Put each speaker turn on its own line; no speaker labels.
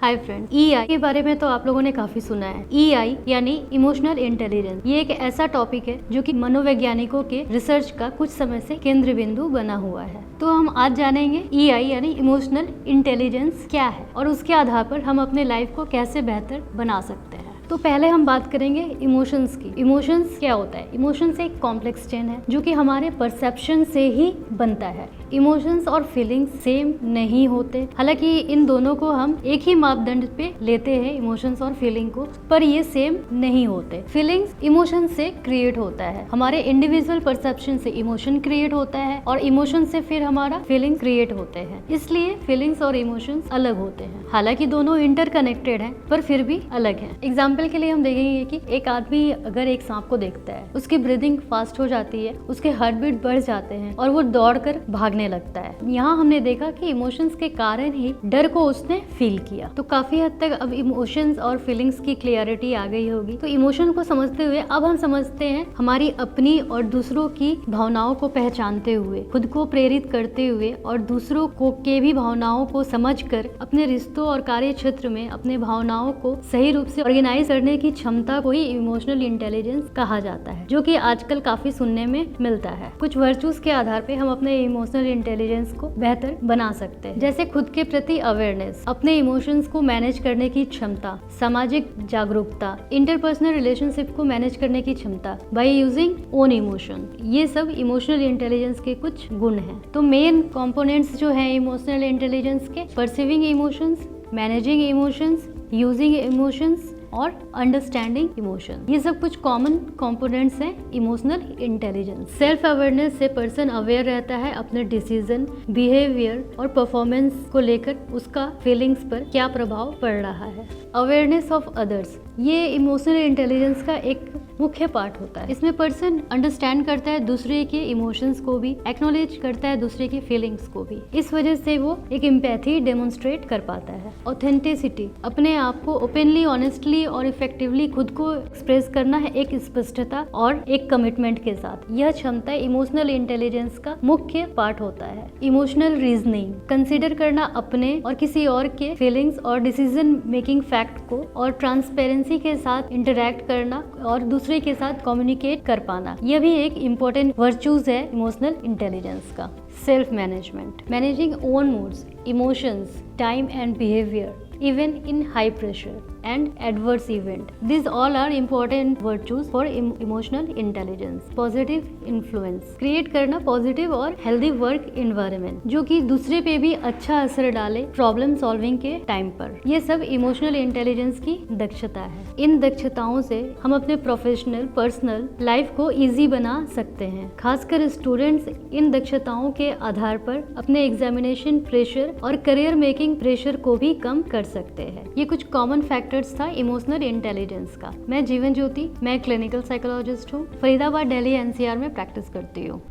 Hi friend, EI के बारे में तो आप लोगों ने काफी सुना है। EI यानी इमोशनल इंटेलिजेंस, ये एक ऐसा टॉपिक है जो कि मनोवैज्ञानिकों के रिसर्च का कुछ समय से केंद्र बिंदु बना हुआ है। तो हम आज जानेंगे EI यानी इमोशनल इंटेलिजेंस क्या है और उसके आधार पर हम अपने लाइफ को कैसे बेहतर बना सकते हैं। तो पहले हम बात करेंगे इमोशंस की। इमोशंस क्या होता है? इमोशंस एक कॉम्प्लेक्स चेन है जो कि हमारे परसेप्शन से ही बनता है। इमोशंस और फीलिंग्स सेम नहीं होते, हालांकि इन दोनों को हम एक ही मापदंड पे लेते हैं, इमोशंस और फीलिंग को, पर ये सेम नहीं होते। फीलिंग्स इमोशन से क्रिएट होता है, हमारे इंडिविजुअल परसेप्शन से इमोशन क्रिएट होता है और इमोशन से फिर हमारा फीलिंग क्रिएट होते हैं। इसलिए फीलिंग्स और इमोशंस अलग होते हैं। हालांकि दोनों इंटरकनेक्टेड हैं पर फिर भी अलग हैं। एग्जाम्पल के लिए हम देखेंगे कि एक आदमी अगर एक सांप को देखता है, उसकी ब्रीदिंग फास्ट हो जाती है, उसके हार्ट बीट बढ़ जाते हैं और वो दौड़कर भागने लगता है। यहाँ हमने देखा कि इमोशंस के कारण ही डर को उसने फील किया। तो काफी हद तक अब इमोशंस और फीलिंग्स की क्लियरिटी आ गई होगी। तो इमोशन को समझते हुए अब हम समझते हैं हमारी अपनी और दूसरों की भावनाओं को पहचानते हुए, खुद को प्रेरित करते हुए और दूसरों को के भी भावनाओं को समझकर अपने रिश्तों और कार्य क्षेत्र में अपने भावनाओं को सही रूप से ऑर्गेनाइज करने की क्षमता को ही इमोशनल इंटेलिजेंस कहा जाता है, जो कि आजकल काफी सुनने में मिलता है। कुछ वर्चूज के आधार पे हम अपने इमोशनल इंटेलिजेंस को बेहतर बना सकते हैं, जैसे खुद के प्रति अवेयरनेस, अपने इमोशंस को मैनेज करने की क्षमता, सामाजिक जागरूकता, इंटरपर्सनल रिलेशनशिप को मैनेज करने की क्षमता बाय यूजिंग ओन इमोशन। ये सब इमोशनल इंटेलिजेंस के कुछ गुण हैं। तो मेन कंपोनेंट्स जो हैं इमोशनल इंटेलिजेंस के, perceiving emotions, managing emotions, using emotions और अंडरस्टैंडिंग इमोशन। ये सब कुछ कॉमन कंपोनेंट्स हैं इमोशनल इंटेलिजेंस। सेल्फ अवेयरनेस से पर्सन अवेयर रहता है अपने डिसीजन, बिहेवियर और परफॉर्मेंस को लेकर उसका फीलिंग्स पर क्या प्रभाव पड़ रहा है। अवेयरनेस ऑफ अदर्स, ये इमोशनल इंटेलिजेंस का एक मुख्य पार्ट होता है। इसमें पर्सन अंडरस्टैंड करता है दूसरे के इमोशंस को भी, एक्नॉलेज करता है दूसरे की फीलिंग्स को भी। इस वजह से वो एक एम्पैथी डेमोन्स्ट्रेट कर पाता है। ऑथेंटिसिटी, अपने आप को ओपनली, ऑनेस्टली और इफेक्टिवली खुद को एक्सप्रेस करना है एक स्पष्टता और एक कमिटमेंट के साथ। यह क्षमता इमोशनल इंटेलिजेंस का मुख्य पार्ट होता है। इमोशनल रीजनिंग, कंसीडर करना अपने और किसी और के फीलिंग्स और डिसीजन मेकिंग फैक्ट को, और ट्रांसपेरेंसी के साथ इंटरैक्ट करना और दूसरे के साथ कम्युनिकेट कर पाना, यह भी एक इम्पोर्टेंट वर्चूज है इमोशनल इंटेलिजेंस का। Self management, managing own moods, emotions, time and behaviour even in high pressure and adverse event. These all are important virtues for emotional intelligence. Positive influence, create करना positive और healthy work environment जो कि दूसरे पे भी अच्छा असर डाले प्रॉब्लम सॉल्विंग के टाइम पर। ये सब इमोशनल इंटेलिजेंस की दक्षता है। इन दक्षताओं से हम अपने प्रोफेशनल, पर्सनल लाइफ को इजी बना सकते हैं। खासकर स्टूडेंट्स इन दक्षताओं के आधार पर अपने एग्जामिनेशन प्रेशर और करियर मेकिंग प्रेशर को भी कम कर सकते हैं। ये कुछ कॉमन फैक्टर्स था इमोशनल इंटेलिजेंस का। मैं जीवन ज्योति, मैं क्लिनिकल साइकोलॉजिस्ट हूँ, फरीदाबाद, दिल्ली, NCR में प्रैक्टिस करती हूँ।